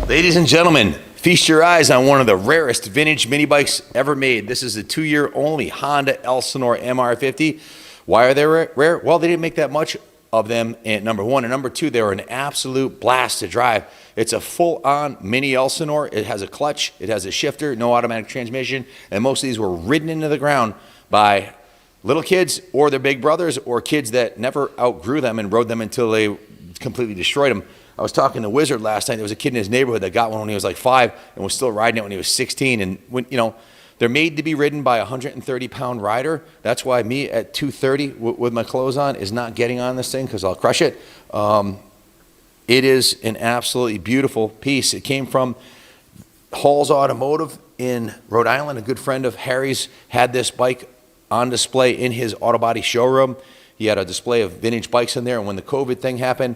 Ladies and gentlemen, feast your eyes on one of the rarest vintage mini bikes ever made. This is the 2-year only Honda Elsinore MR50. Why are they rare? Well, they didn't make that much of them, and number one. And number two, they were an absolute blast to drive. It's a full-on mini Elsinore. It has a clutch, it has a shifter, no automatic transmission, and most of these were ridden into the ground by little kids or their big brothers or kids that never outgrew them and rode them until they completely destroyed them. I was talking to Wizard last night. There was a kid in his neighborhood that got one when he was like 5 and was still riding it when he was 16. And when, you know, they're made to be ridden by a 130-pound rider. That's why me at 230 with my clothes on is not getting on this thing because I'll crush it. It is an absolutely beautiful piece. It came from Hall's Automotive in Rhode Island. A good friend of Harry's had this bike on display in his auto body showroom. He had a display of vintage bikes in there, and when the COVID thing happened,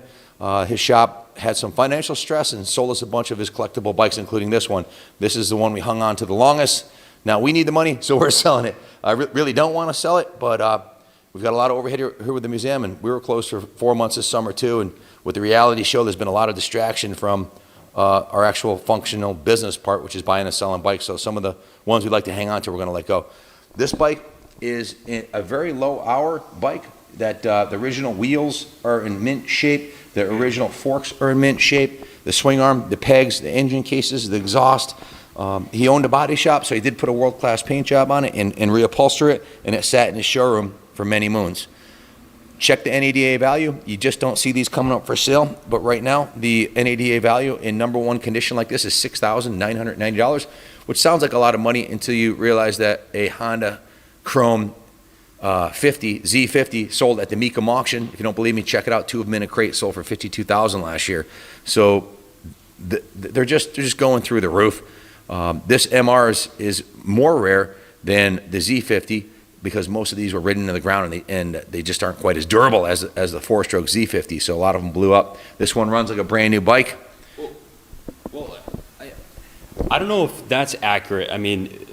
his shop had some financial stress and sold us a bunch of his collectible bikes, including this one. This is the one we hung on to the longest. Now, we need the money, so we're selling it. I really don't want to sell it, but we've got a lot of overhead here with the museum, and we were closed for 4 months this summer, too. And with the reality show, there's been a lot of distraction from our actual functional business part, which is buying and selling bikes. So some of the ones we'd like to hang on to, we're going to let go. This bike is a very low-hour bike that the original wheels are in mint shape. The original forks are in mint shape. The swing arm, the pegs, the engine cases, the exhaust. He owned a body shop, so he did put a world-class paint job on it and reupholster it, and it sat in his showroom for many moons. Check the NADA value. You just don't see these coming up for sale, but right now the NADA value in number one condition like this is $6,990, which sounds like a lot of money until you realize that a Honda Chrome Z50 sold at the Mecum auction. If you don't believe me, check it out. 2 of them in a crate, sold for $52,000 last year. So they're just going through the roof. This MR is more rare than the Z50 because most of these were ridden to the ground and they just aren't quite as durable as the 4-stroke Z50. So a lot of them blew up. This one runs like a brand new bike. Well, I don't know if that's accurate. I mean,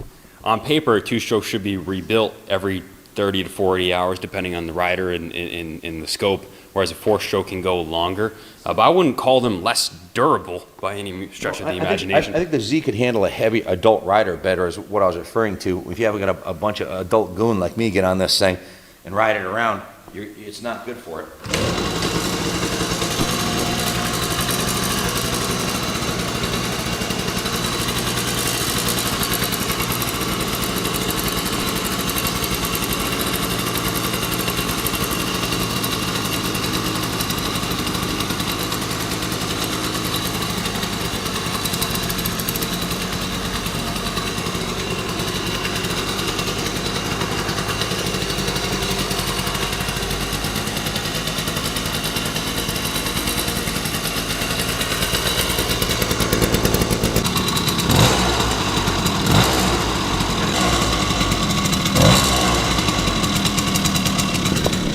on paper, a 2-stroke should be rebuilt every 30 to 40 hours, depending on the rider and the scope, whereas a 4-stroke can go longer. But I wouldn't call them less durable by any stretch of the imagination. I think the Z could handle a heavy adult rider better, is what I was referring to. If you have a bunch of adult goon like me get on this thing and ride it around, it's not good for it.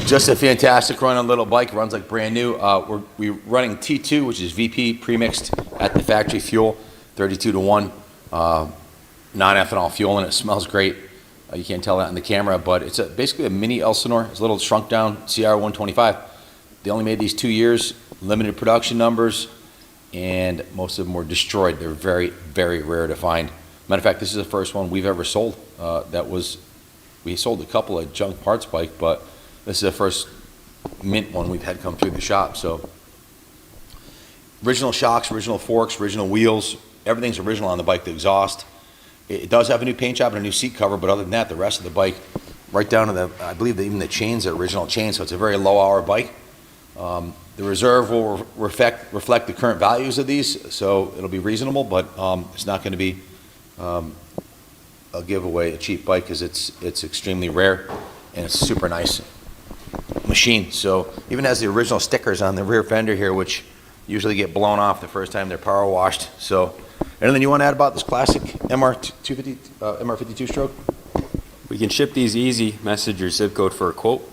Just a fantastic run on little bike, runs like brand new. We're running T2, which is VP premixed at the factory fuel, 32-to-1 non-ethanol fuel, and it smells great. You can't tell that on the camera, but it's basically a mini Elsinore. It's a little shrunk down CR125. They only made these 2 years, limited production numbers, and most of them were destroyed. They're very, very rare to find. Matter of fact, this is the first one we've ever sold. We sold a couple of junk parts bike, but this is the first mint one we've had come through the shop. So original shocks, original forks, original wheels, everything's original on the bike. The exhaust, it does have a new paint job and a new seat cover, but other than that, the rest of the bike, right down to I believe even the chains are original chains, so it's a very low hour bike. The reserve will reflect the current values of these, so it'll be reasonable, but it's not going to be a giveaway, a cheap bike, because it's extremely rare and it's super nice machine. So even has the original stickers on the rear fender here, which usually get blown off the first time they're power washed. So anything you want to add about this classic MR250 MR52 stroke? We can ship these easy. Message your zip code for a quote.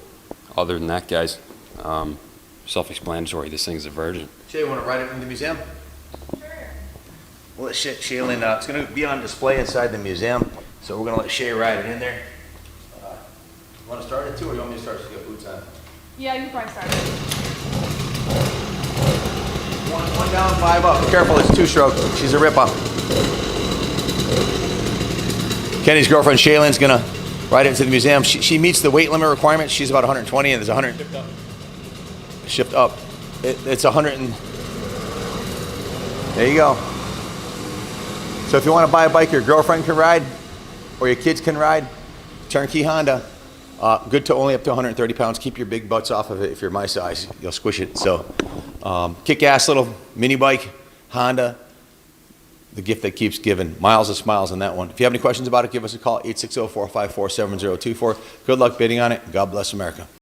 Other than that, guys, self-explanatory. This thing's a virgin. Shay, you want to ride it in the museum? Sure. We'll let Shaylin, it's going to be on display inside the museum, so we're going to let Shay ride it in there. You want to start it too, or you want me to start so you got boots on? Yeah, you can probably start it. One down, 5 up. Be careful, it's 2-stroke. She's a rip-up. Kenny's girlfriend Shaylin's gonna ride it to the museum. She meets the weight limit requirement. She's about 120, and there's 100. Shift up. It's 100 and... There you go. So if you want to buy a bike your girlfriend can ride, or your kids can ride, Turnkey Honda. Good to only up to 130 pounds. Keep your big butts off of it if you're my size. You'll squish it. So kick-ass little mini bike, Honda. The gift that keeps giving. Miles of smiles on that one. If you have any questions about it, give us a call, 860-454-7024. Good luck bidding on it. God bless America.